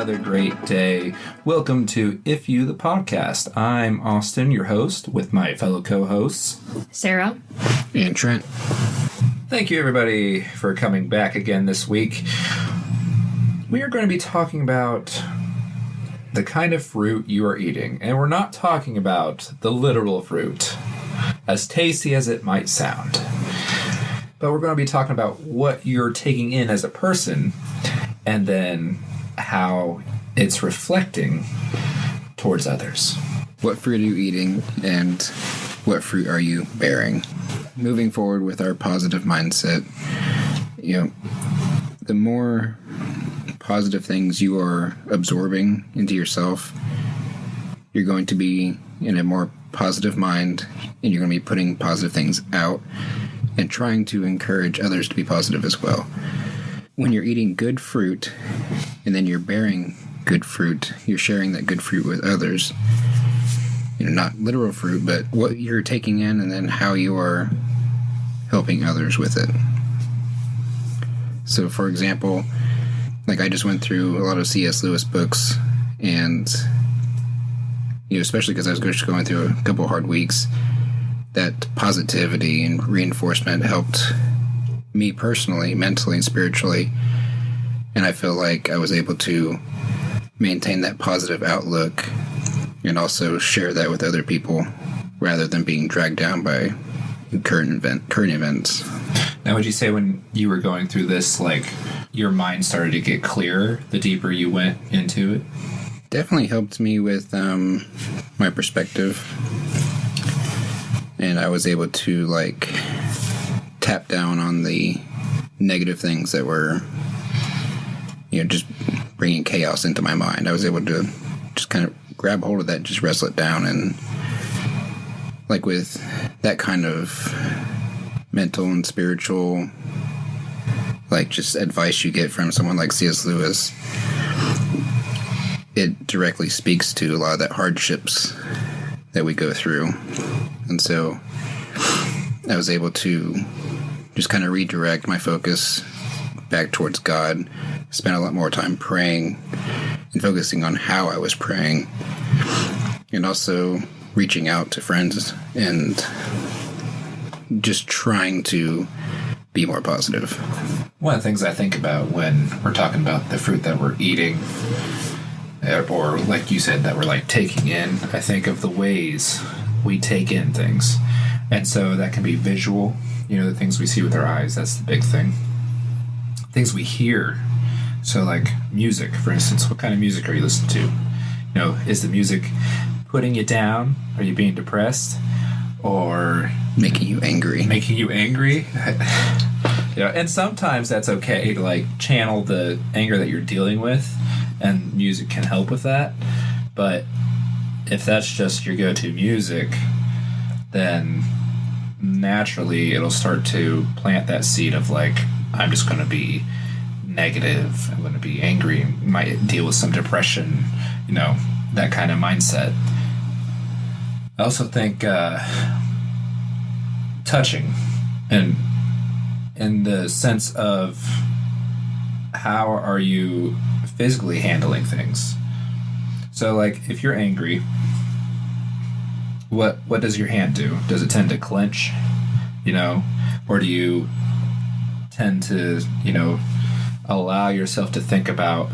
another great day. Welcome to iFU.Podcast. I'm Austin, your host, with my fellow co-hosts, Sarah and Trent. Thank you, everybody, for coming back again this week. We are going to be talking about the kind of fruit you are eating, and we're not talking about the literal fruit, as tasty as it might sound. But we're going to be talking about what you're taking in as a person, and then how it's reflecting towards others. What fruit are you eating, and what fruit are you bearing? Moving forward with our positive mindset, the more positive things you are absorbing into yourself, you're going to be in a more positive mind, and you're going to be putting positive things out and trying to encourage others to be positive as well. When you're eating good fruit and then you're bearing good fruit, you're sharing that good fruit with others. Not literal fruit, but what you're taking in and then how you are helping others with it. So, for example, I just went through a lot of C.S. Lewis books, and especially because I was just going through a couple hard weeks, that positivity and reinforcement helped me personally, mentally, and spiritually. And I feel like I was able to maintain that positive outlook and also share that with other people rather than being dragged down by current events. Now, would you say when you were going through this, your mind started to get clearer the deeper you went into it? Definitely helped me with my perspective. And I was able to, tap down on the negative things that were, just bringing chaos into my mind. I was able to just kind of grab hold of that and just wrestle it down. And, with that kind of mental and spiritual, just advice you get from someone like C.S. Lewis, it directly speaks to a lot of that hardships that we go through. And so I was able to just kind of redirect my focus back towards God, spend a lot more time praying and focusing on how I was praying, and also reaching out to friends and just trying to be more positive. One of the things I think about when we're talking about the fruit that we're eating, or like you said, that we're taking in, I think of the ways we take in things. And so that can be visual, the things we see with our eyes, that's the big thing. Things we hear. So music, for instance, what kind of music are you listening to? Is the music putting you down? Are you being depressed? Or making you angry? And sometimes that's okay to channel the anger that you're dealing with, and music can help with that. But if that's just your go-to music, then naturally it'll start to plant that seed of I'm just going to be negative, I'm going to be angry, might deal with some depression, that kind of mindset. I also think touching, and in the sense of how are you physically handling things. So if you're angry, what does your hand do? Does it tend to clench, or do you tend to, allow yourself to think about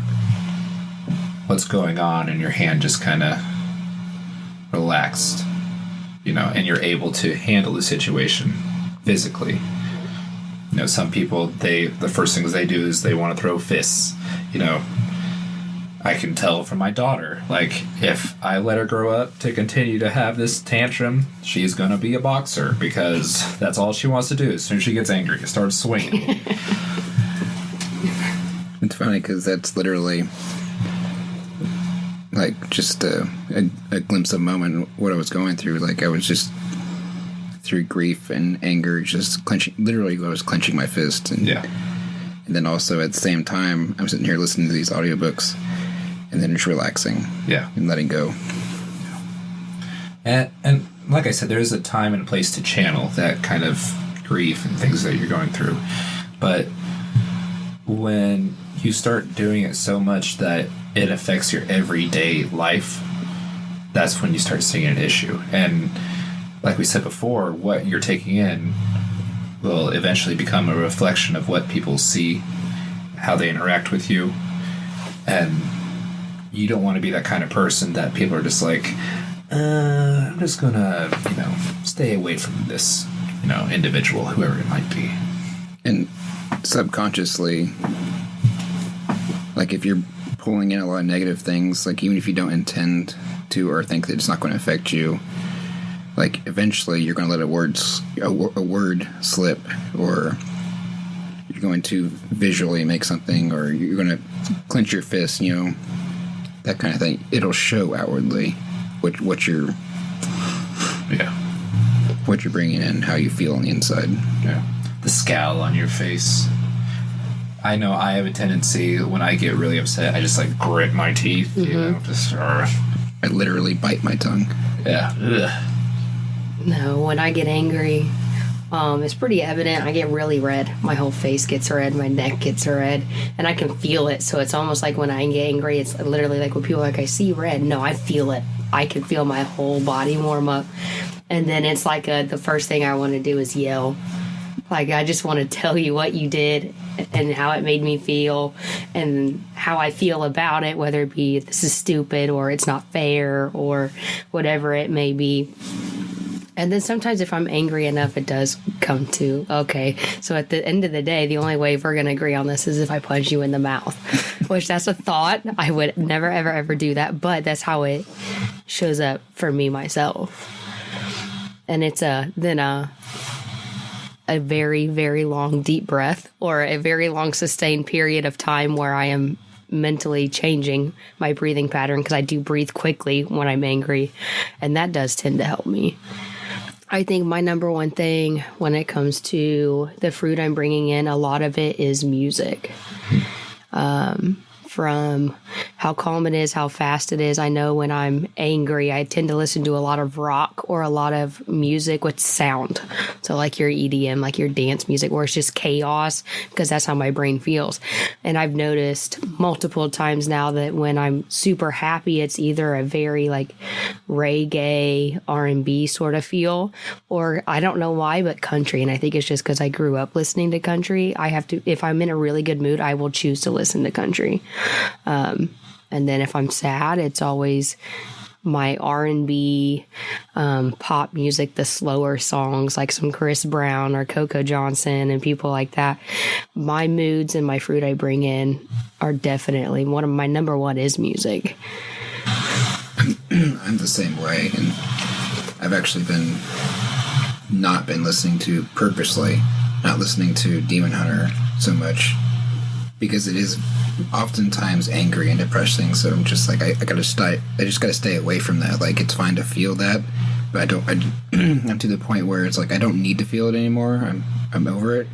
what's going on and your hand just kind of relaxed, and you're able to handle the situation physically? Some people, the first things they do is they want to throw fists. I can tell from my daughter, if I let her grow up to continue to have this tantrum, she's going to be a boxer, because that's all she wants to do. As soon as she gets angry, she starts swinging. It's funny because that's literally just a glimpse of a moment what I was going through. I was just through grief and anger, just clenching. Literally, I was clenching my fist, and then also at the same time, I'm sitting here listening to these audiobooks, and then just relaxing, and letting go. And like I said, there is a time and a place to channel that kind of grief and things that you're going through, but when you start doing it so much that it affects your everyday life, that's when you start seeing an issue. And like we said before, what you're taking in will eventually become a reflection of what people see, how they interact with you. And you don't want to be that kind of person that people are just like, I'm just gonna, stay away from this, individual, whoever it might be. And subconsciously, like if you're pulling in a lot of negative things, like even if you don't intend to or think that it's not going to affect you, like eventually you're going to let a word slip, or you're going to visually make something, or you're going to clench your fist, that kind of thing. It'll show outwardly what you're bringing in, how you feel on the inside. Yeah, the scowl on your face. I know I have a tendency when I get really upset, I just like grit my teeth, I literally bite my tongue. Yeah. Ugh. No, when I get angry, it's pretty evident. I get really red. My whole face gets red. My neck gets red. And I can feel it. So it's almost like when I get angry, it's literally like when people are like, I see red. No, I feel it. I can feel my whole body warm up. And then it's like the first thing I want to do is yell. Like, I just want to tell you what you did and how it made me feel and how I feel about it, whether it be this is stupid or it's not fair or whatever it may be. And then sometimes if I'm angry enough, it does come to, okay, so at the end of the day, the only way we're going to agree on this is if I punch you in the mouth, which that's a thought. I would never, ever, ever do that. But that's how it shows up for me myself. And it's then a very, very long deep breath or a very long sustained period of time where I am mentally changing my breathing pattern, because I do breathe quickly when I'm angry, and that does tend to help me. I think my number one thing when it comes to the fruit I'm bringing in, a lot of it is music. From how calm it is, how fast it is. I know when I'm angry, I tend to listen to a lot of rock or a lot of music with sound. So like your EDM, like your dance music, where it's just chaos, because that's how my brain feels. And I've noticed multiple times now that when I'm super happy, it's either a very like reggae, R&B sort of feel, or I don't know why, but country. And I think it's just because I grew up listening to country. I have to, if I'm in a really good mood, I will choose to listen to country. And then if I'm sad, it's always my R&B, pop music, the slower songs like some Chris Brown or Coco Johnson and people like that. My moods and my fruit I bring in are definitely one of my number one is music. I'm the same way, and I've actually not been listening to purposely, not listening to Demon Hunter so much, because it is oftentimes angry and depressing. So I'm just like, I just gotta stay away from that. Like, it's fine to feel that, but I'm to the point where it's like I don't need to feel it anymore. I'm over it.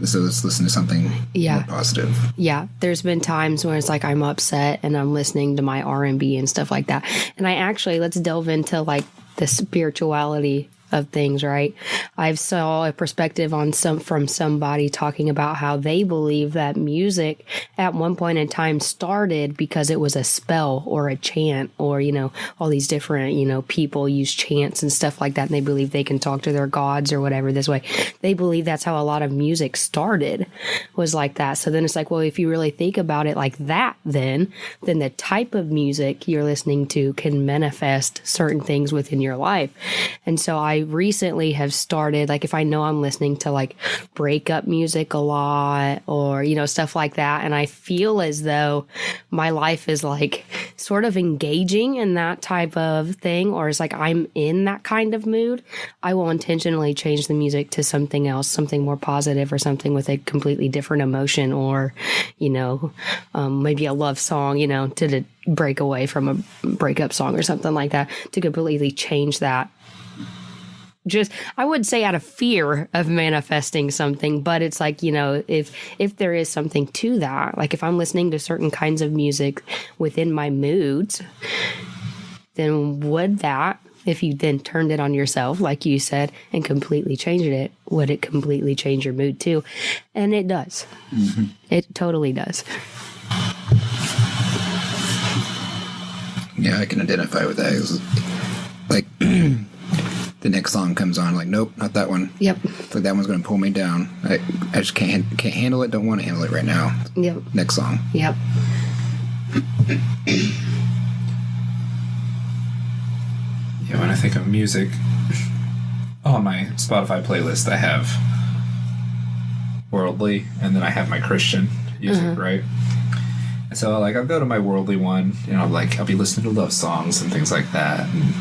So let's listen to something more positive. Yeah, there's been times where it's like I'm upset and I'm listening to my R&B and stuff like that. And let's delve into like the spirituality of things, right? I've saw a perspective from somebody talking about how they believe that music at one point in time started because it was a spell or a chant, or all these different people use chants and stuff like that, and they believe they can talk to their gods or whatever this way. They believe that's how a lot of music started, was like that. So then it's like, well, if you really think about it like that, then the type of music you're listening to can manifest certain things within your life. And so I recently have started, like, if I know I'm listening to like breakup music a lot or stuff like that, and I feel as though my life is like sort of engaging in that type of thing, or it's like I'm in that kind of mood, I will intentionally change the music to something else, something more positive, or something with a completely different emotion, or maybe a love song, to break away from a breakup song or something like that, to completely change that. Just, I would say out of fear of manifesting something, but it's like, if there is something to that, like if I'm listening to certain kinds of music within my moods, then would that, if you then turned it on yourself, like you said, and completely changed it, would it completely change your mood too? And it does. Mm-hmm. It totally does. Yeah, I can identify with that. It's like the next song comes on, like, nope, not that one. Yep. It's like that one's going to pull me down. I just can't handle it. Don't want to handle it right now. Yep. Next song. Yep. Yeah, when I think of music, on my Spotify playlist, I have worldly, and then I have my Christian music, right? And so, like, I'll go to my worldly one, I'll be listening to love songs and things like that, and,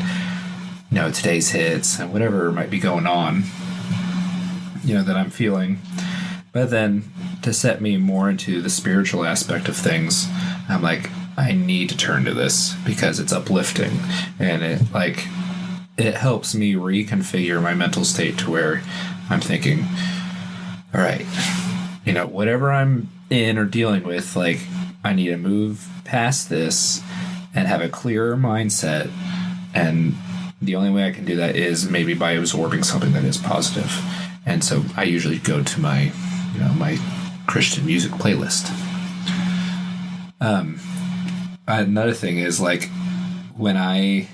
today's hits and whatever might be going on, that I'm feeling. But then, to set me more into the spiritual aspect of things, I'm like, I need to turn to this because it's uplifting, and it helps me reconfigure my mental state to where I'm thinking, all right, whatever I'm in or dealing with, like, I need to move past this and have a clearer mindset, and the only way I can do that is maybe by absorbing something that is positive. And so I usually go to my my Christian music playlist. Another thing is, like, when I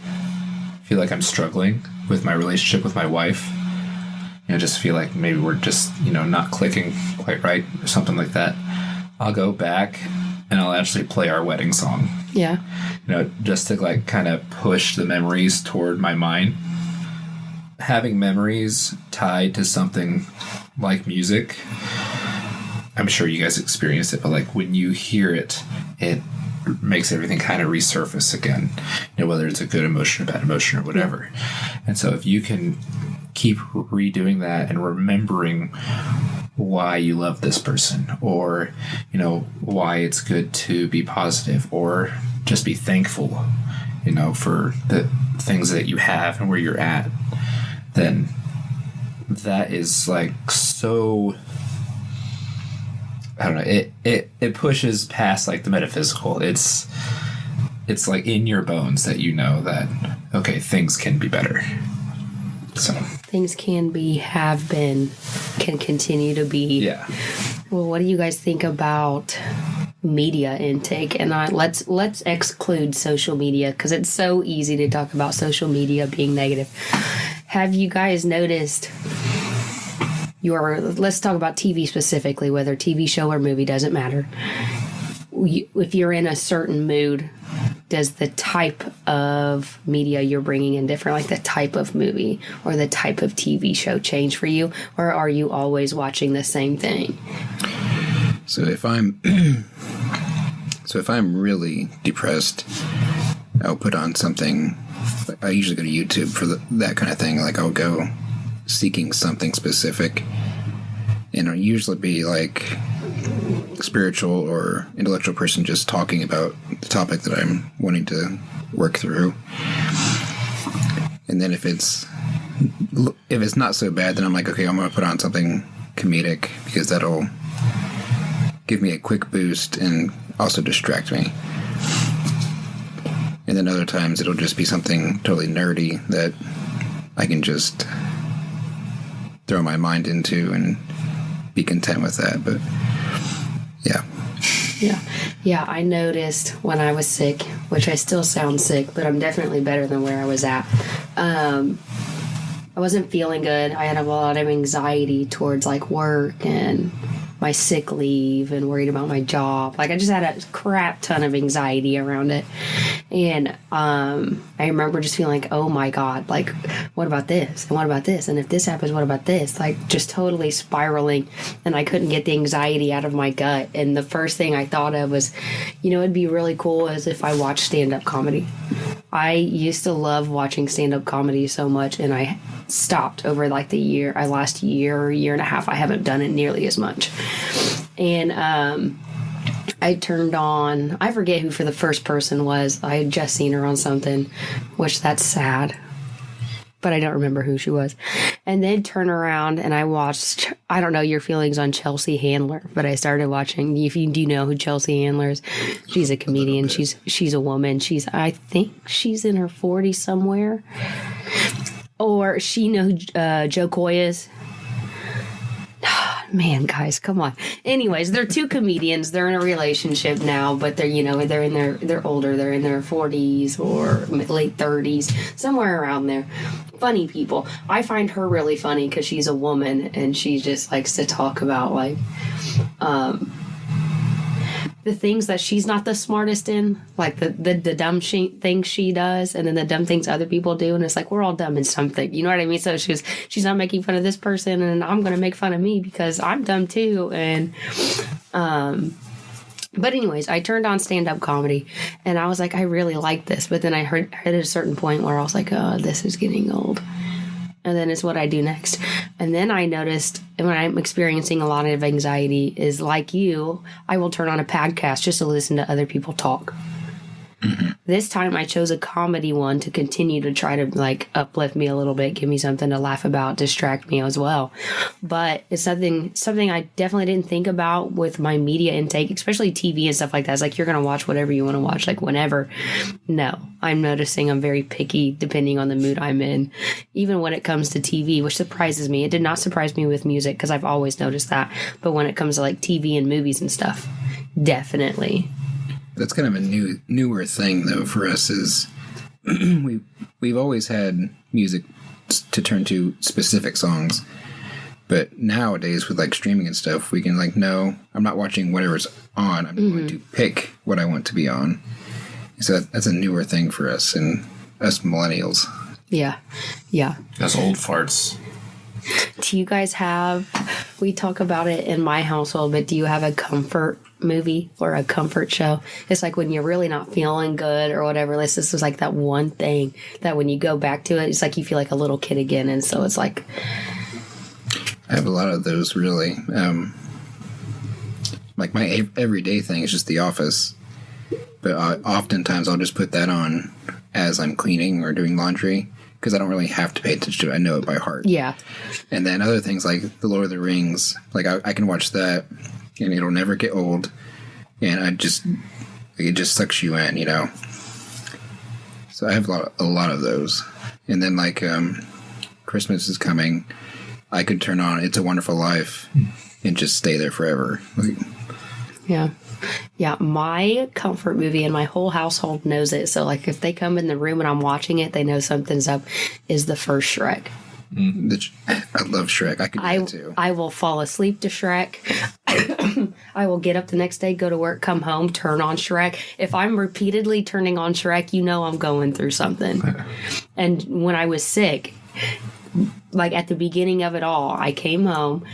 feel like I'm struggling with my relationship with my wife, just feel like maybe we're just, not clicking quite right or something like that, I'll go back and I'll actually play our wedding song. Yeah. Just to, like, kind of push the memories toward my mind. Having memories tied to something like music, I'm sure you guys experience it, but, like, when you hear it, it makes everything kind of resurface again, whether it's a good emotion or bad emotion or whatever. And so if you can keep redoing that and remembering why you love this person, or why it's good to be positive, or just be thankful for the things that you have and where you're at, then that is, like, so, I don't know, it pushes past, like, the metaphysical. It's like in your bones that that, okay, things can be better. So Things can be, have been, can continue to be. Yeah. Well, what do you guys think about media intake? And let's exclude social media, because it's so easy to talk about social media being negative. Have you guys noticed let's talk about TV specifically, whether TV show or movie, doesn't matter. If you're in a certain mood, does the type of media you're bringing in different, like the type of movie or the type of TV show, change for you? Or are you always watching the same thing? So if I'm really depressed, I'll put on something. I usually go to YouTube for that kind of thing. Like, I'll go seeking something specific, and it'll usually be like spiritual or intellectual person just talking about the topic that I'm wanting to work through. And then if it's not so bad, then I'm like, okay, I'm going to put on something comedic, because that'll give me a quick boost and also distract me. And then other times it'll just be something totally nerdy that I can just throw my mind into and be content with that. But Yeah, I noticed when I was sick, which I still sound sick, but I'm definitely better than where I was at. I wasn't feeling good. I had a lot of anxiety towards, like, work and my sick leave, and worried about my job. Like, I just had a crap ton of anxiety around it. And I remember just feeling like, oh my God, like, what about this? And what about this? And if this happens, what about this? Like, just totally spiraling. And I couldn't get the anxiety out of my gut. And the first thing I thought of was, it'd be really cool as if I watched stand-up comedy. I used to love watching stand-up comedy so much, and I stopped over, like, last year and a half. I haven't done it nearly as much. And I turned on, I forget who for the first person was. I had just seen her on something, which that's sad, but I don't remember who she was. And then turn around and I watched, I don't know your feelings on Chelsea Handler, but I started watching. Do you know who Chelsea Handler is? She's a comedian. She's a woman. I think she's in her 40s somewhere. Or she knows who Joe Coy is. Man, guys, come on. Anyways, they're two comedians. They're in a relationship now, but they're, they're older. They're in their 40s or late 30s, somewhere around there. Funny people. I find her really funny because she's a woman and she just likes to talk about, like, the things that she's not the smartest in, like the dumb things she does, and then the dumb things other people do, and it's like, we're all dumb in something, you know what I mean? So she's not making fun of this person, and I'm gonna make fun of me because I'm dumb too. And but anyways, I turned on stand-up comedy, and I was like, I really like this, but then I hit a certain point where I was like, oh, this is getting old. And then it's what I do next. And then I noticed when I'm experiencing a lot of anxiety is, like you, I will turn on a podcast just to listen to other people talk. Mm-hmm. This time I chose a comedy one to continue to try to, like, uplift me a little bit, give me something to laugh about, distract me as well. But it's something I definitely didn't think about with my media intake, especially TV and stuff like that. It's like, you're going to watch whatever you want to watch, like, whenever. No, I'm noticing I'm very picky depending on the mood I'm in, even when it comes to TV, which surprises me. It did not surprise me with music because I've always noticed that. But when it comes to, like, TV and movies and stuff, definitely. That's kind of a newer thing, though, for us is we've always had music to turn to specific songs. But nowadays, with, like, streaming and stuff, we can, like, no, I'm not watching whatever's on. I'm going to pick what I want to be on. So that's a newer thing for us and us millennials. Yeah. Yeah. Us old farts. Do you guys we talk about it in my household, but do you have a comfort movie or a comfort show? It's like when you're really not feeling good or whatever. This was like that one thing that when you go back to it, it's like you feel like a little kid again. And so it's like, I have a lot of those, really. Like my everyday thing is just The Office. But oftentimes I'll just put that on as I'm cleaning or doing laundry because I don't really have to pay attention to it. I know it by heart. Yeah. And then other things like The Lord of the Rings, like I can watch that and it'll never get old. And it just sucks you in, you know. So I have a lot of those. And then, like, Christmas is coming. I could turn on It's a Wonderful Life and just stay there forever. Like, yeah. Yeah, my comfort movie, and my whole household knows it. So, like, if they come in the room and I'm watching it, they know something's up, is the first Shrek. I love Shrek. I could do that too. I will fall asleep to Shrek. I will get up the next day, go to work, come home, turn on Shrek. If I'm repeatedly turning on Shrek, you know I'm going through something. And when I was sick, like at the beginning of it all, I came home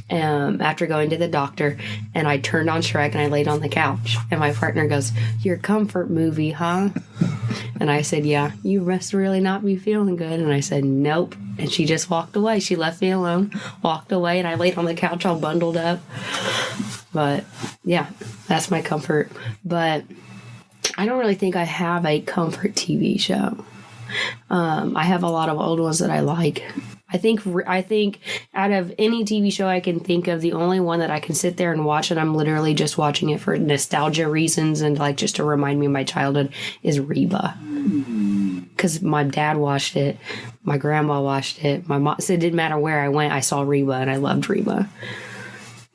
after going to the doctor, and I turned on Shrek and I laid on the couch, and my partner goes, "Your comfort movie, huh?" And I said, "Yeah, you must really not be feeling good." And I said, "Nope." And she just walked away. She left me alone, walked away, and I laid on the couch all bundled up. But yeah, that's my comfort. But I don't really think I have a comfort TV show. I have a lot of old ones that I like. I think out of any TV show I can think of, the only one that I can sit there and watch, and I'm literally just watching it for nostalgia reasons and like just to remind me of my childhood, is Reba. Because my dad watched it, my grandma watched it, my mom. So it didn't matter where I went, I saw Reba and I loved Reba.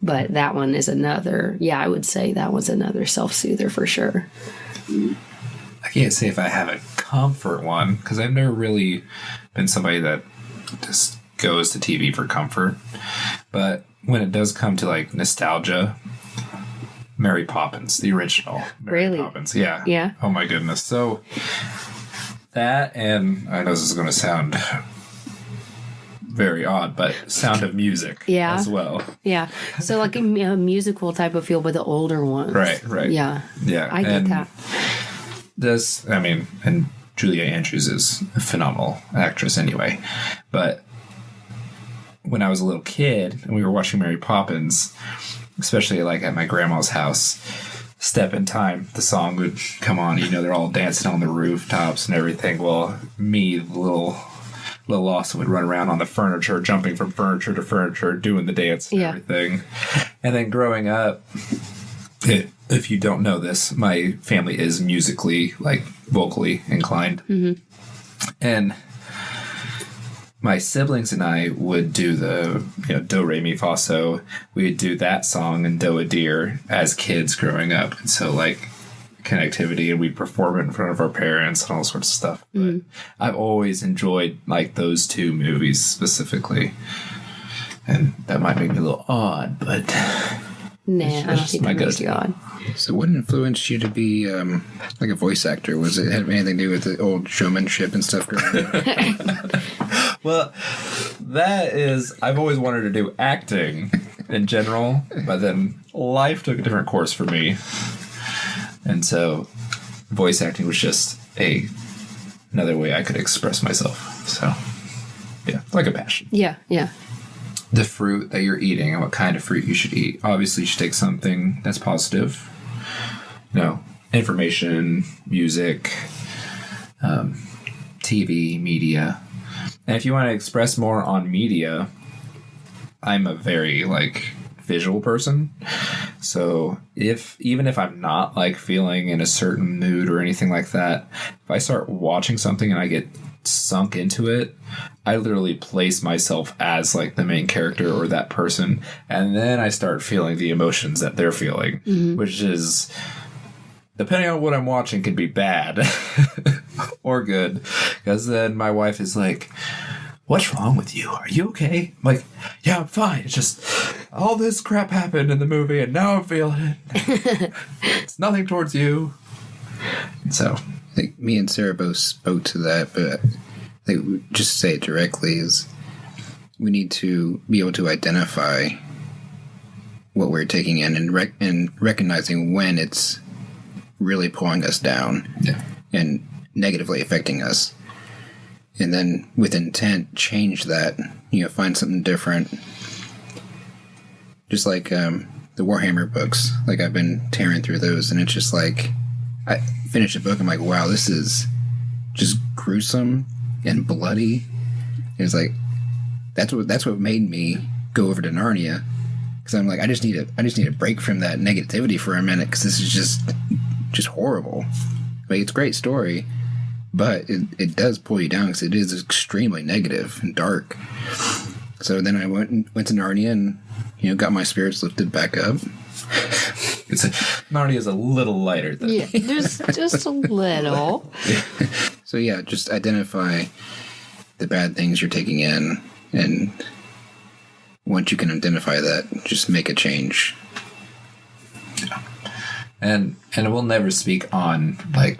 But that one is another. Yeah, I would say that one's another self-soother for sure. I can't say if I have a comfort one because I've never really been somebody that just goes to TV for comfort. But when it does come to like nostalgia, Mary Poppins, the original Mary Poppins. Yeah. Yeah. Oh my goodness. So that, and I know this is going to sound very odd, but Sound of Music as well. Yeah. So like a musical type of feel, but the older ones. Right. Yeah. Yeah. I get that. And Julia Andrews is a phenomenal actress anyway. But when I was a little kid and we were watching Mary Poppins, especially like at my grandma's house, Step in Time, the song would come on. You know, they're all dancing on the rooftops and everything. Well, me, the little Austin, would run around on the furniture, jumping from furniture to furniture, doing the dance and everything. And then growing up, if you don't know this, my family is musically, like, vocally inclined. Mm-hmm. And my siblings and I would do the, Do, Re, Mi, Fa, So. We would do that song and Do a Deer as kids growing up. And so, like, connectivity, and we'd perform it in front of our parents and all sorts of stuff. But I've always enjoyed, like, those two movies specifically. And that might make me a little odd, but... Nah, I don't think that makes you odd. So what influenced you to be like a voice actor? Was it have anything to do with the old showmanship and stuff growing up? Well, that is... I've always wanted to do acting in general, but then life took a different course for me. And so voice acting was just another way I could express myself. So, yeah, like a passion. Yeah. The fruit that you're eating and what kind of fruit you should eat. Obviously, you should take something that's positive. Information, music, TV, media. And if you want to express more on media, I'm a very, visual person. So even if I'm not, feeling in a certain mood or anything like that, if I start watching something and I get sunk into it, I literally place myself as the main character or that person, and then I start feeling the emotions that they're feeling, which is, depending on what I'm watching, can be bad or good, because then my wife is like, "What's wrong with you? Are you okay?" I'm like, "Yeah, I'm fine. It's just all this crap happened in the movie and now I'm feeling it. It's nothing towards you." So I think me and Sarah both spoke to that, but I think just to say it directly is we need to be able to identify what we're taking in and recognizing when it's really pulling us down and negatively affecting us. And then with intent, change that, find something different. Just like the Warhammer books, I've been tearing through those, and it's just I finished the book, I'm like, wow, this is just gruesome and bloody. And it's that's what made me go over to Narnia, because I'm I just need a break from that negativity for a minute, because this is just horrible. It's a great story, but it does pull you down because it is extremely negative and dark. So then I went to Narnia and got my spirits lifted back up. Narnia is a little lighter than just a little. So yeah, just identify the bad things you're taking in, and once you can identify that, just make a change. And we'll never speak on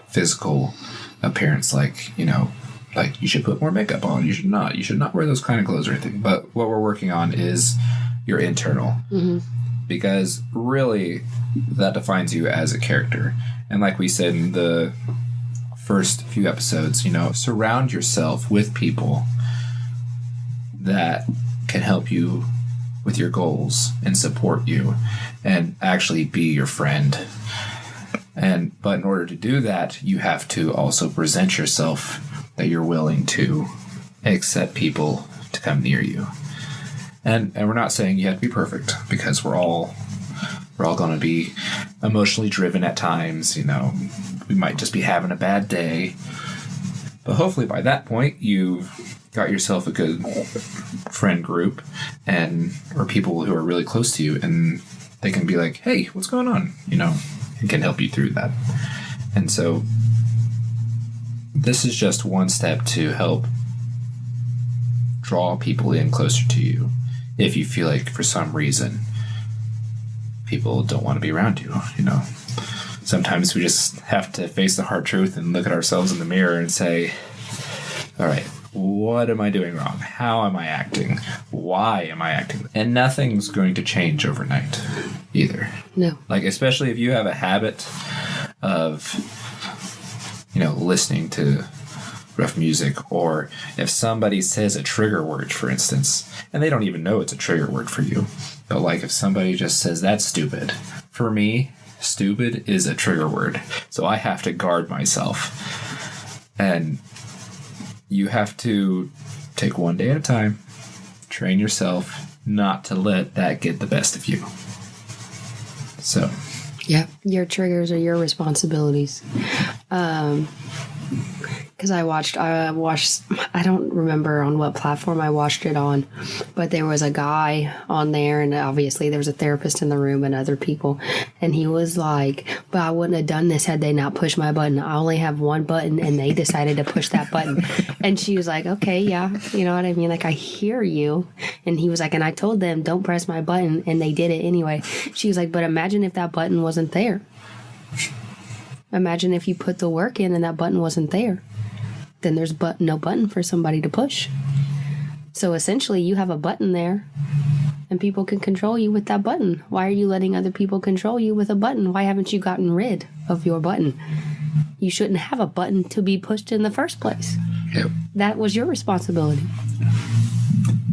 physical appearance, you should put more makeup on, you should not wear those kind of clothes or anything. But what we're working on is your internal. Because really, that defines you as a character. And like we said in the first few episodes, surround yourself with people that can help you with your goals and support you and actually be your friend. But in order to do that, you have to also present yourself that you're willing to accept people to come near you. And we're not saying you have to be perfect, because we're all going to be emotionally driven at times. We might just be having a bad day. But hopefully by that point, you've got yourself a good friend group or people who are really close to you, and they can be like, "Hey, what's going on?" And can help you through that. And so this is just one step to help draw people in closer to you. If you feel like for some reason people don't want to be around you, sometimes we just have to face the hard truth and look at ourselves in the mirror and say, all right, what am I doing wrong? How am I acting? Why am I acting? And nothing's going to change overnight either. No. Especially if you have a habit of, listening to rough music, or if somebody says a trigger word, for instance, and they don't even know it's a trigger word for you, but if somebody just says, "That's stupid," for me, stupid is a trigger word, so I have to guard myself. And you have to take one day at a time, train yourself not to let that get the best of you. So yeah, your triggers are your responsibilities. Because I watched, I don't remember on what platform I watched it on, but there was a guy on there, and obviously there was a therapist in the room and other people, and he was like, but I wouldn't have done this had they not pushed my button. I only have one button, and they decided to push that button. And she was like, okay, yeah, you know what I mean? Like, I hear you. And he was like, and I told them, don't press my button, and they did it anyway. She was like, but imagine if that button wasn't there. Imagine if you put the work in and that button wasn't there. Then there's no button for somebody to push. So essentially, you have a button there, and people can control you with that button. Why are you letting other people control you with a button? Why haven't you gotten rid of your button? You shouldn't have a button to be pushed in the first place. Yep. That was your responsibility.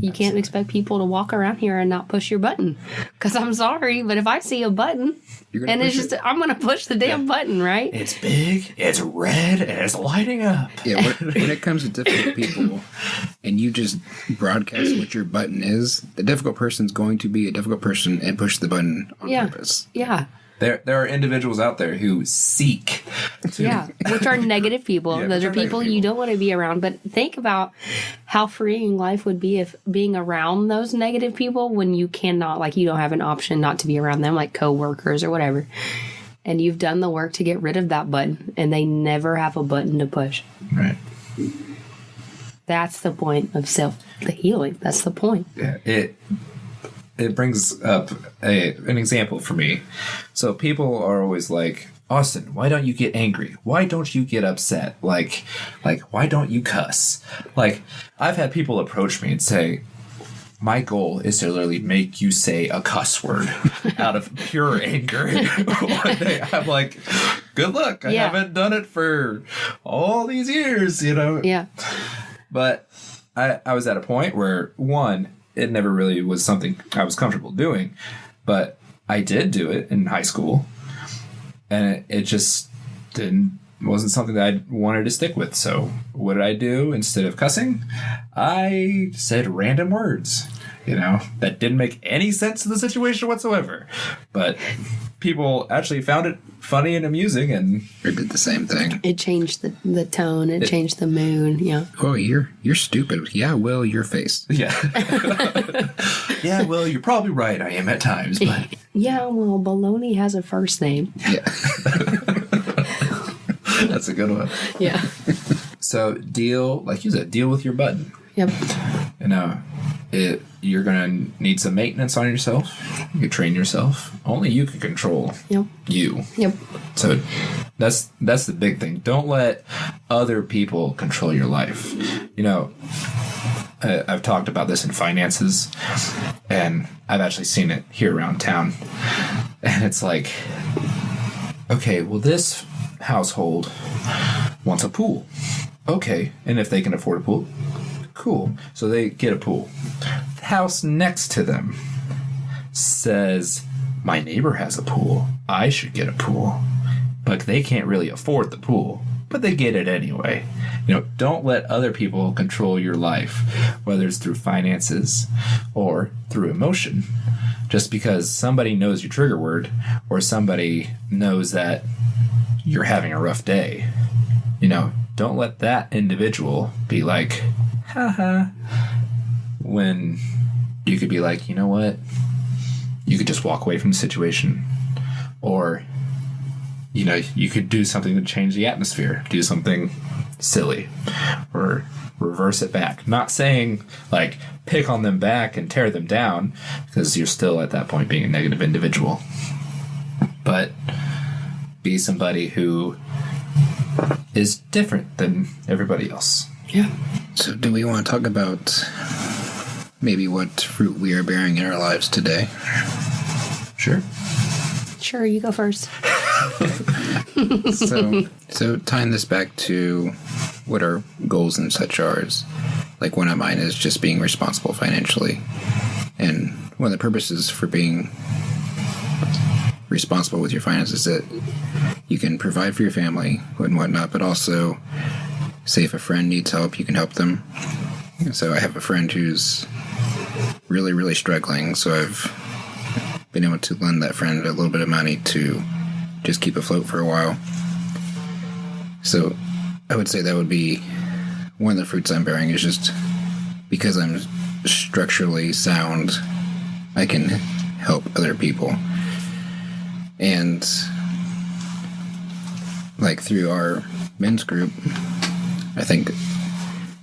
You can't expect people to walk around here and not push your button. Because I'm sorry, but if I see a button, and it's just, I'm going to push the damn button, right? It's big, it's red, and it's lighting up. Yeah, when it comes to difficult people, and you just broadcast what your button is, the difficult person's going to be a difficult person and push the button on purpose. Yeah. There are individuals out there who seek to... which are negative people. Yeah, Those which are are people negative you people. don't want to be around. But think about how freeing life would be if being around those negative people when you cannot, like, you don't have an option not to be around them, like coworkers or whatever. And you've done the work to get rid of that button, and they never have a button to push. Right. That's the point of the healing. That's the point. Yeah, it brings up an example for me. So people are always like, Austin, why don't you get angry? Why don't you get upset? Like, why don't you cuss? Like, I've had people approach me and say, my goal is to literally make you say a cuss word out of pure anger. One day I'm like, good luck. I haven't done it for all these years, you know? Yeah. But I was at a point where, one, it never really was something I was comfortable doing, but I did do it in high school, and it just wasn't something that I wanted to stick with. So what did I do instead of cussing? I said random words, that didn't make any sense to the situation whatsoever, but people actually found it funny and amusing, and Or did the same thing. It changed the tone. It changed the mood. Yeah. Oh, you're stupid. Yeah, well, your face. yeah. Yeah, well, you're probably right. I am at times, but Yeah, well, baloney has a first name. Yeah. that's a good one. Yeah. So like you said, deal with your button. Yep. You're gonna need some maintenance on yourself. You train yourself. Only you can control you. Yep. So that's the big thing. Don't let other people control your life. I've talked about this in finances, and I've actually seen it here around town. And it's like, okay, well, this household wants a pool. Okay, and if they can afford a pool, cool. So they get a pool. The house next to them says, my neighbor has a pool. I should get a pool. But they can't really afford the pool. But they get it anyway. Don't let other people control your life, whether it's through finances or through emotion. Just because somebody knows your trigger word, or somebody knows that you're having a rough day, don't let that individual be like, haha, when you could be like, you know what? You could just walk away from the situation, or you could do something to change the atmosphere, do something silly, or reverse it back. Not saying like pick on them back and tear them down, because you're still at that point being a negative individual, but be somebody who is different than everybody else. Yeah. So do we want to talk about maybe what fruit we are bearing in our lives today? Sure. Sure, you go first. So tying this back to what our goals and such are, is like one of mine is just being responsible financially. And one of the purposes for being responsible with your finances is that you can provide for your family and whatnot, but also, say if a friend needs help, you can help them. So I have a friend who's really, really struggling, so I've been able to lend that friend a little bit of money to just keep afloat for a while. So I would say that would be one of the fruits I'm bearing, is just because I'm structurally sound, I can help other people. And like through our men's group, I think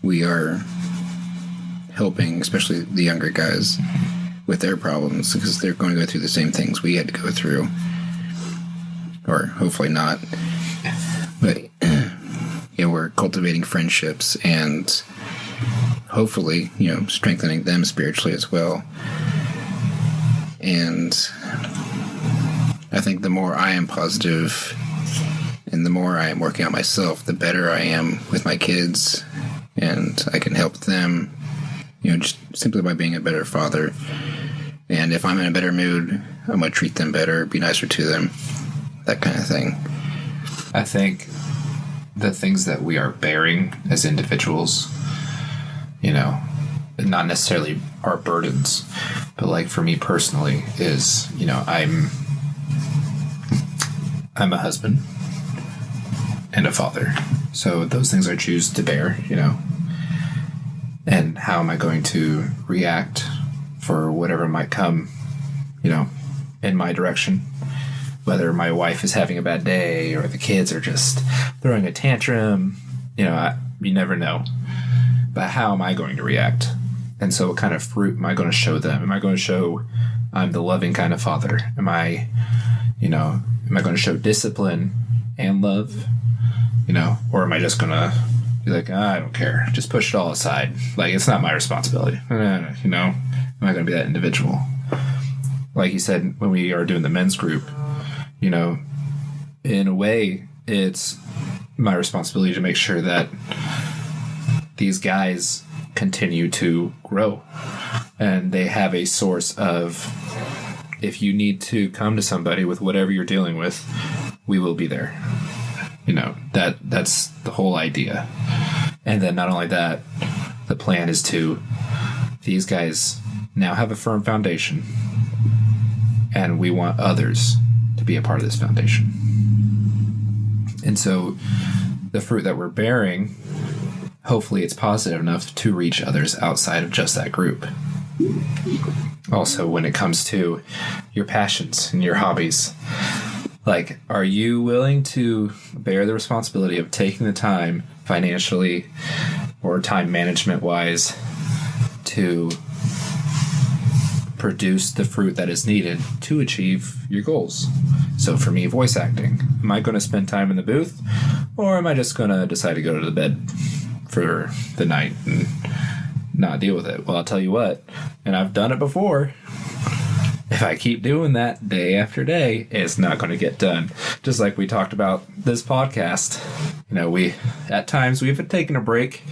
we are helping, especially the younger guys, with their problems, because they're going to go through the same things we had to go through. Or hopefully not. But we're cultivating friendships and hopefully, strengthening them spiritually as well. And I think the more I am positive and the more I am working on myself, the better I am with my kids, and I can help them, just simply by being a better father. And if I'm in a better mood, I'm going to treat them better, be nicer to them, that kind of thing. I think the things that we are bearing as individuals, not necessarily our burdens, but like for me personally is, I'm a husband and a father. So those things I choose to bear, and how am I going to react for whatever might come, in my direction. Whether my wife is having a bad day or the kids are just throwing a tantrum, you never know. But how am I going to react? And so what kind of fruit am I going to show them? Am I going to show I'm the loving kind of father? Am I going to show discipline and love? Or am I just going to be like, I don't care. Just push it all aside. Like, it's not my responsibility. Am I going to be that individual? Like you said, when we are doing the men's group, in a way, it's my responsibility to make sure that these guys continue to grow and they have a source of, if you need to come to somebody with whatever you're dealing with, we will be there. That's the whole idea. And then not only that, the plan is to, these guys now have a firm foundation, and we want others to be a part of this foundation. And so the fruit that we're bearing, hopefully it's positive enough to reach others outside of just that group. Also, when it comes to your passions and your hobbies, like, are you willing to bear the responsibility of taking the time financially or time management wise to produce the fruit that is needed to achieve your goals? So for me, voice acting. Am I going to spend time in the booth, or am I just going to decide to go to the bed for the night and not deal with it? Well, I'll tell you what, and I've done it before. If I keep doing that day after day, it's not going to get done. Just like we talked about this podcast. At times we've taken a break,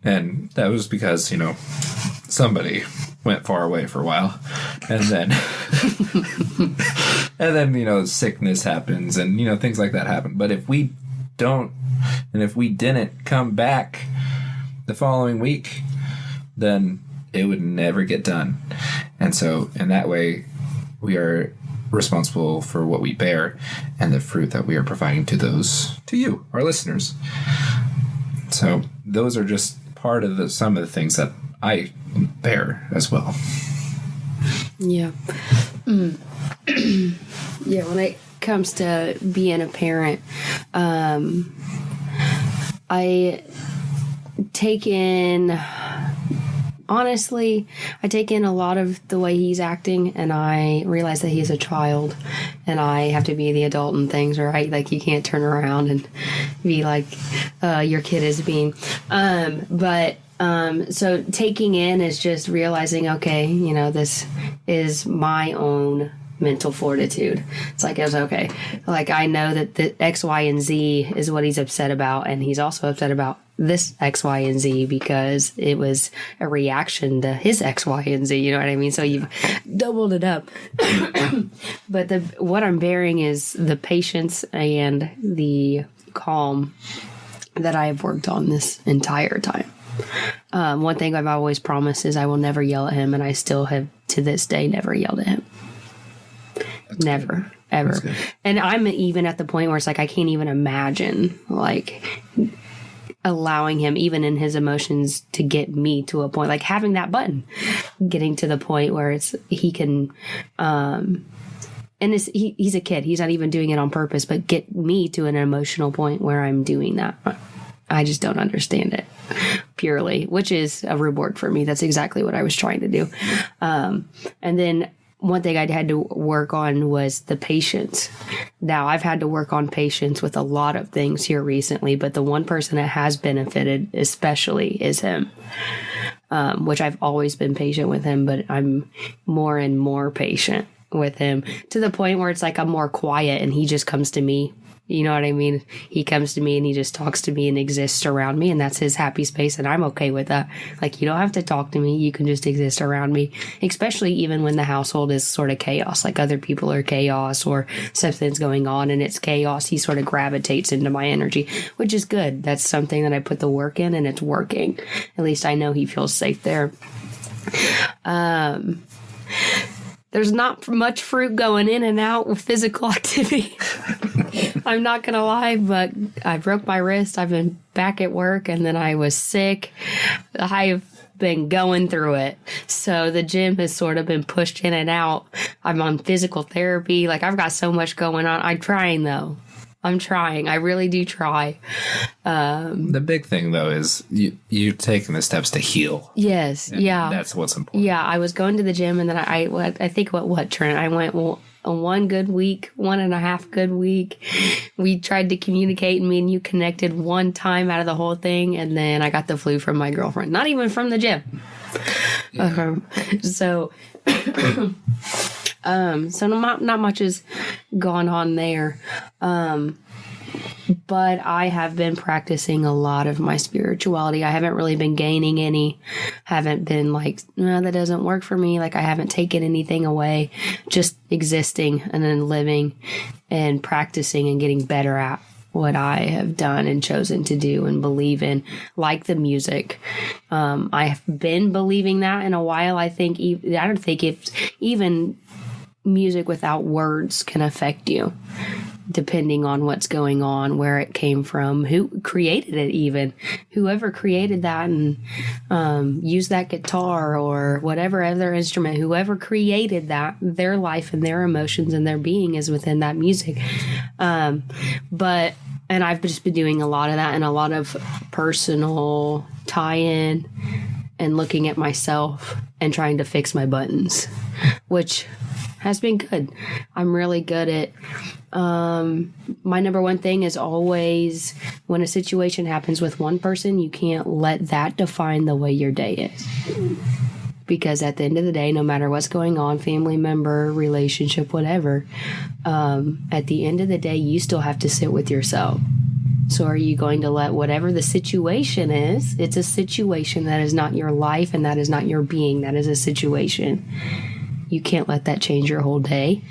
and that was because, somebody went far away for a while, and then sickness happens, and things like that happen. But if we don't, and if we didn't come back the following week, then it would never get done. And so in that way, we are responsible for what we bear and the fruit that we are providing to you, our listeners. So those are just part of some of the things that I bear as well. Yeah. Yeah, when it comes to being a parent, I take in a lot of the way he's acting, and I realize that he's a child and I have to be the adult in things, right? Like, you can't turn around and be like your kid is being. So taking in is just realizing, okay, this is my own mental fortitude. It's okay. Like, I know that the X, Y, and Z is what he's upset about, and he's also upset about this X, Y, and Z because it was a reaction to his X, Y, and Z. You know what I mean? So you've doubled it up. But what I'm bearing is the patience and the calm that I have worked on this entire time. One thing I've always promised is I will never yell at him, and I still have to this day never yelled at him. Never, ever. And I'm even at the point where it's like I can't even imagine like allowing him, even in his emotions, to get me to a point, like having that button, getting to the point where he can, and he's a kid. He's not even doing it on purpose, but get me to an emotional point where I'm doing that. I just don't understand it purely, which is a reward for me. That's exactly what I was trying to do. And then one thing I had to work on was the patience. Now, I've had to work on patience with a lot of things here recently, but the one person that has benefited especially is him, which I've always been patient with him, but I'm more and more patient with him to the point where it's like I'm more quiet and he just comes to me. You know what I mean? He comes to me and he just talks to me and exists around me, and that's his happy space, and I'm okay with that. Like, you don't have to talk to me. You can just exist around me, especially even when the household is sort of chaos, like other people are chaos or something's going on and it's chaos. He sort of gravitates into my energy, which is good. That's something that I put the work in, and it's working. At least I know he feels safe there. There's not much fruit going in and out with physical activity. I'm not going to lie, but I broke my wrist. I've been back at work, and then I was sick. I've been going through it. So the gym has sort of been pushed in and out. I'm on physical therapy. Like, I've got so much going on. I'm trying, though. I'm trying. I really do try. The big thing, though, is you're taking the steps to heal. Yes. And yeah. That's what's important. Yeah. I was going to the gym, and then I think what Trent? I went a 1 good week, 1.5 good week. We tried to communicate, and me and you connected one time out of the whole thing, and then I got the flu from my girlfriend. Not even from the gym. Yeah. So not much has gone on there. But I have been practicing a lot of my spirituality. I haven't really been gaining any. Haven't been like, no, that doesn't work for me. Like, I haven't taken anything away. Just existing and then living and practicing and getting better at what I have done and chosen to do and believe in, like the music. I have been believing that in a while. I don't think it's even music without words can affect you, depending on what's going on, where it came from, who created it even. Whoever created that and used that guitar or whatever other instrument, whoever created that, their life and their emotions and their being is within that music. And I've just been doing a lot of that and a lot of personal tie-in and looking at myself and trying to fix my buttons, which has been good. I'm really good at my number one thing is always, when a situation happens with one person, you can't let that define the way your day is. Because at the end of the day, no matter what's going on, family member, relationship, whatever, at the end of the day, you still have to sit with yourself. So are you going to let whatever the situation is, it's a situation, that is not your life and that is not your being, that is a situation. You can't let that change your whole day.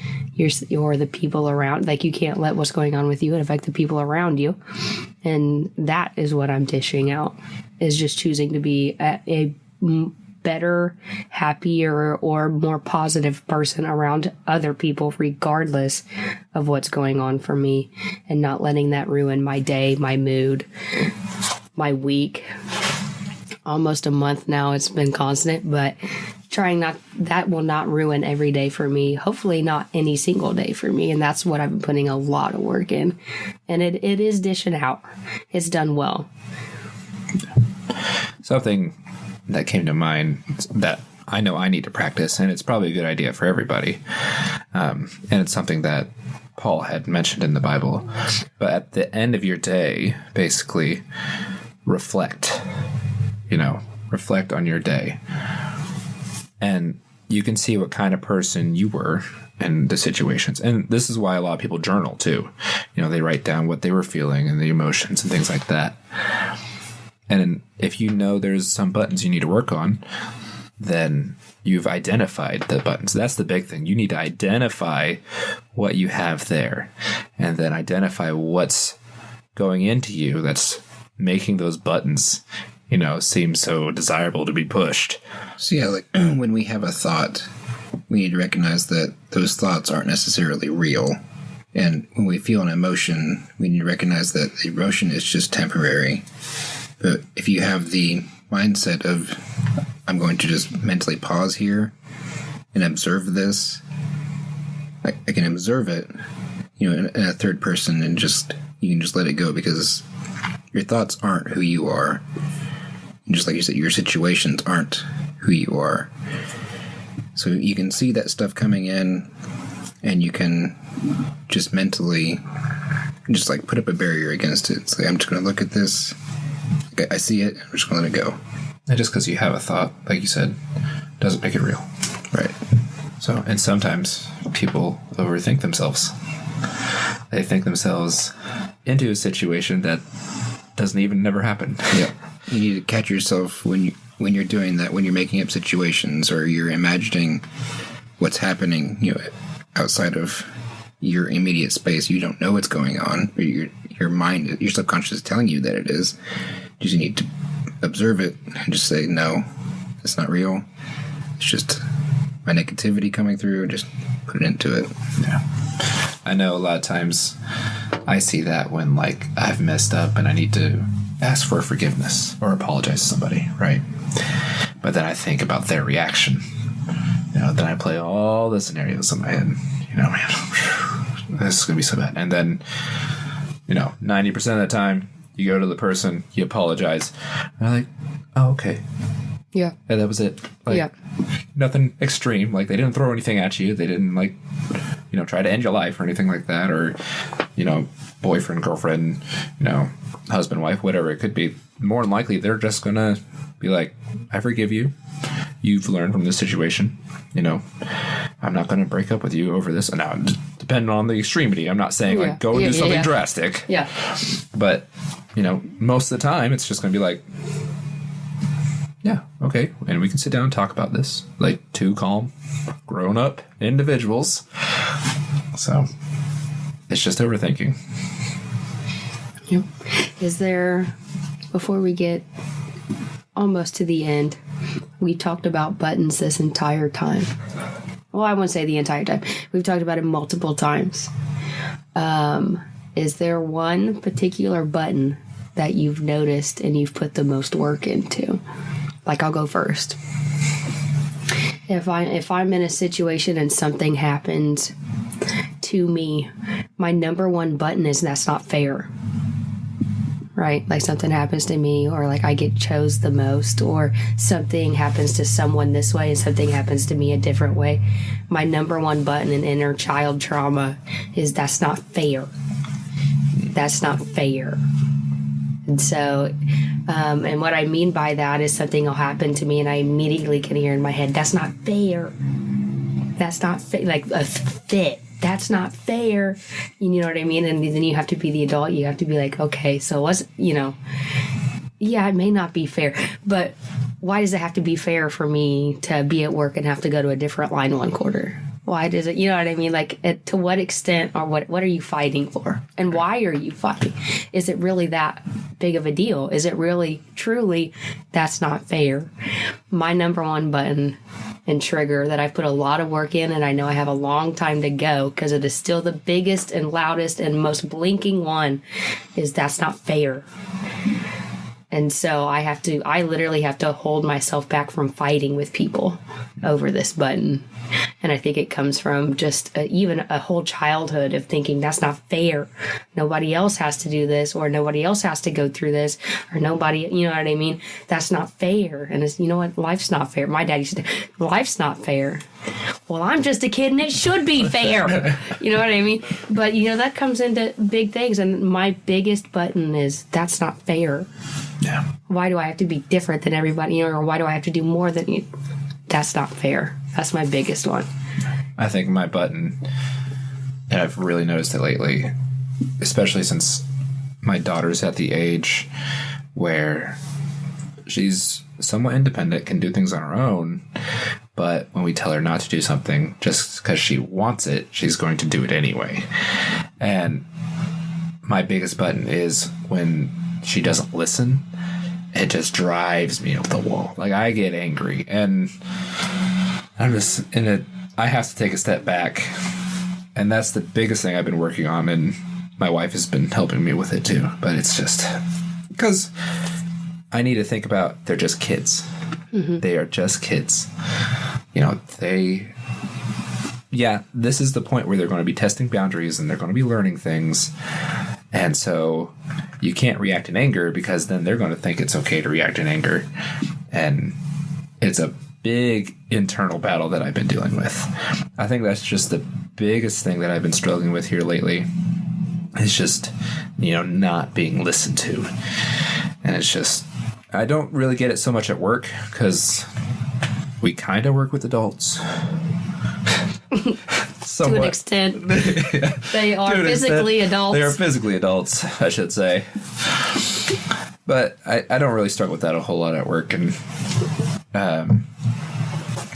Or the people around, like, you can't let what's going on with you affect the people around you. And that is what I'm dishing out, is just choosing to be a better, happier, or more positive person around other people, regardless of what's going on for me, and not letting that ruin my day, my mood, my week. Almost a month now, it's been constant, but that will not ruin every day for me. Hopefully not any single day for me. And that's what I've been putting a lot of work in. And it is dishing out. It's done well. Something that came to mind that I know I need to practice, and it's probably a good idea for everybody. And it's something that Paul had mentioned in the Bible. But at the end of your day, basically, reflect. Reflect on your day. And you can see what kind of person you were in the situations. And this is why a lot of people journal too. They write down what they were feeling and the emotions and things like that. And if you know there's some buttons you need to work on, then you've identified the buttons. That's the big thing. You need to identify what you have there, and then identify what's going into you that's making those buttons seem so desirable to be pushed. So yeah, like when we have a thought, we need to recognize that those thoughts aren't necessarily real. And when we feel an emotion, we need to recognize that the emotion is just temporary. But if you have the mindset of, I'm going to just mentally pause here and observe this, I can observe it, in a third person, and you can just let it go, because your thoughts aren't who you are. And just like you said, your situations aren't who you are. So you can see that stuff coming in, and you can just mentally just like put up a barrier against it. It's like, I'm just going to look at this. I see it. I'm just going to let it go. And just because you have a thought, like you said, doesn't make it real. Right. So, and sometimes people overthink themselves. They think themselves into a situation that doesn't even never happen. Yeah. You need to catch yourself when you're doing that, when you're making up situations or you're imagining what's happening, outside of your immediate space. You don't know what's going on. Your mind, your subconscious is telling you that it is. You just need to observe it and just say, no, it's not real. It's just my negativity coming through. Just put it into it. Yeah. I know a lot of times I see that when like I've messed up and I need to ask for forgiveness or apologize to somebody, right? But then I think about their reaction. Then I play all the scenarios in my head. Man, this is going to be so bad. And then, 90% of the time, you go to the person, you apologize. And they're like, oh, okay. Yeah. And that was it. Like, yeah. Nothing extreme. Like, they didn't throw anything at you. They didn't, try to end your life or anything like that. Or, boyfriend, girlfriend, husband, wife, whatever it could be. More than likely, they're just going to be like, I forgive you. You've learned from this situation. I'm not going to break up with you over this. Now, depending on the extremity, I'm not saying go and do something drastic. Yeah. But, most of the time, it's just going to be like, yeah, okay. And we can sit down and talk about this. Like two calm, grown up individuals. So it's just overthinking. Yep. Is there, before we get almost to the end, we talked about buttons this entire time. Well, I won't say the entire time. We've talked about it multiple times. Is there one particular button that you've noticed and you've put the most work into? Like, I'll go first. If I'm in a situation and something happens to me, my number one button is that's not fair. Right? Like something happens to me, or like I get chose the most, or something happens to someone this way and something happens to me a different way. My number one button in inner child trauma is that's not fair. That's not fair. And so, and what I mean by that is something will happen to me and I immediately can hear in my head, that's not fair. That's not fair. Like a fit. That's not fair. You know what I mean? And then you have to be the adult. You have to be like, okay, so what's, yeah, it may not be fair, but why does it have to be fair for me to be at work and have to go to a different line one quarter? Why does it, you know what I mean? Like, to what extent, or what are you fighting for? And why are you fighting? Is it really that big of a deal? Is it really, truly, that's not fair? My number one button and trigger that I've put a lot of work in, and I know I have a long time to go because it is still the biggest and loudest and most blinking one, is that's not fair. And so I literally have to hold myself back from fighting with people over this button. And I think it comes from just even a whole childhood of thinking that's not fair. Nobody else has to do this, or nobody else has to go through this, or nobody, you know what I mean? That's not fair. And it's, you know what? Life's not fair. My dad used to say, life's not fair. Well, I'm just a kid and it should be fair. You know what I mean? But, that comes into big things. And my biggest button is that's not fair. Yeah. Why do I have to be different than everybody, or why do I have to do more than you? That's not fair. That's my biggest one. I think my button, and I've really noticed it lately, especially since my daughter's at the age where she's somewhat independent, can do things on her own, but when we tell her not to do something, just because she wants it, she's going to do it anyway. And my biggest button is when she doesn't listen. It just drives me up the wall. Like, I get angry, and I'm just I have to take a step back And that's the biggest thing I've been working on, and my wife has been helping me with it too. But it's just because I need to think about they're just kids. Mm-hmm. They are just kids. You know, this is the point where they're going to be testing boundaries and they're going to be learning things. And so you can't react in anger because then they're going to think it's okay to react in anger. And it's a big internal battle that I've been dealing with. I think that's just the biggest thing that I've been struggling with here lately. It's just, not being listened to. And it's just, I don't really get it so much at work because we kind of work with adults. To an extent. Yeah. They are physically adults. They are physically adults, I should say. But I don't really struggle with that a whole lot at work. And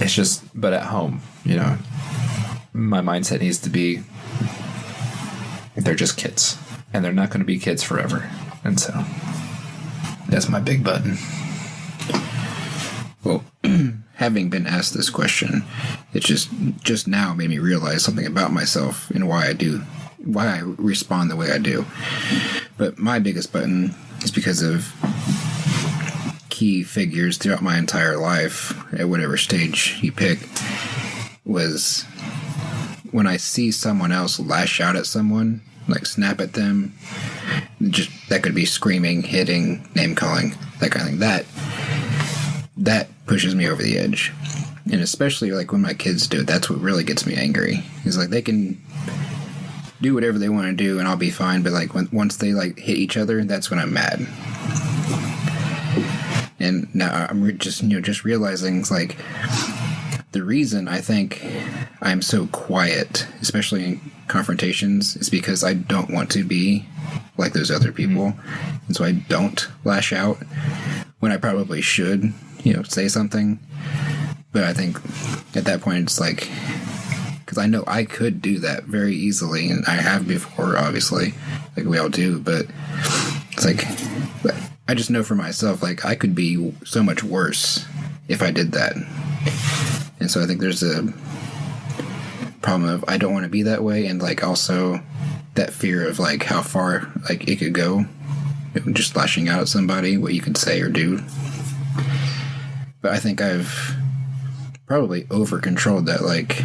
it's just, but at home, my mindset needs to be, they're just kids. And they're not going to be kids forever. And so, that's my big button. Well, having been asked this question, it just now made me realize something about myself and why I respond the way I do. But my biggest button is because of key figures throughout my entire life, at whatever stage you pick, was when I see someone else lash out at someone, like snap at them, just that could be screaming, hitting, name calling, that kind of thing. That pushes me over the edge. And especially like when my kids do it, that's what really gets me angry. Is like they can do whatever they want to do and I'll be fine, but like once they like hit each other, that's when I'm mad. And now I'm just realizing it's like the reason I think I'm so quiet, especially in confrontations, is because I don't want to be like those other people. And so I don't lash out when I probably should, say something. But I think at that point it's like, because I know I could do that very easily, and I have before, obviously, like we all do, but it's like, I just know for myself, like, I could be so much worse if I did that. And so I think there's a problem of I don't want to be that way, and like also that fear of like how far like it could go, just lashing out at somebody, what you could say or do. But I think I've probably over-controlled that, like,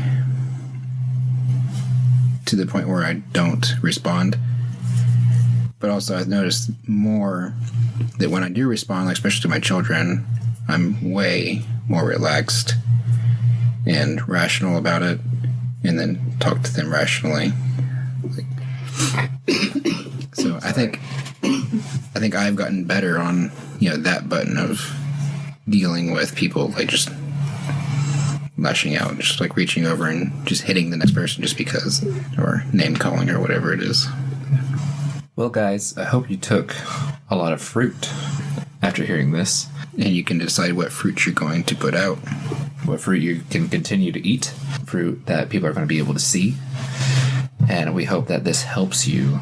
to the point where I don't respond. But also I've noticed more that when I do respond, like especially to my children, I'm way more relaxed and rational about it, and then talk to them rationally. So I think I've gotten better on, that button of dealing with people like just lashing out, just like reaching over and just hitting the next person just because, or name calling or whatever it is. Well, guys, I hope you took a lot of fruit after hearing this. And you can decide what fruit you're going to put out. What fruit you can continue to eat. Fruit that people are going to be able to see. And we hope that this helps you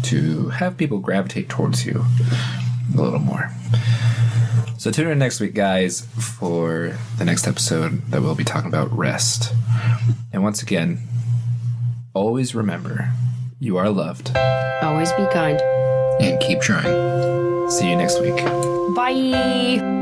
to have people gravitate towards you a little more. So tune in next week, guys, for the next episode that we'll be talking about rest. And once again, always remember, you are loved. Always be kind. And keep trying. See you next week. Bye.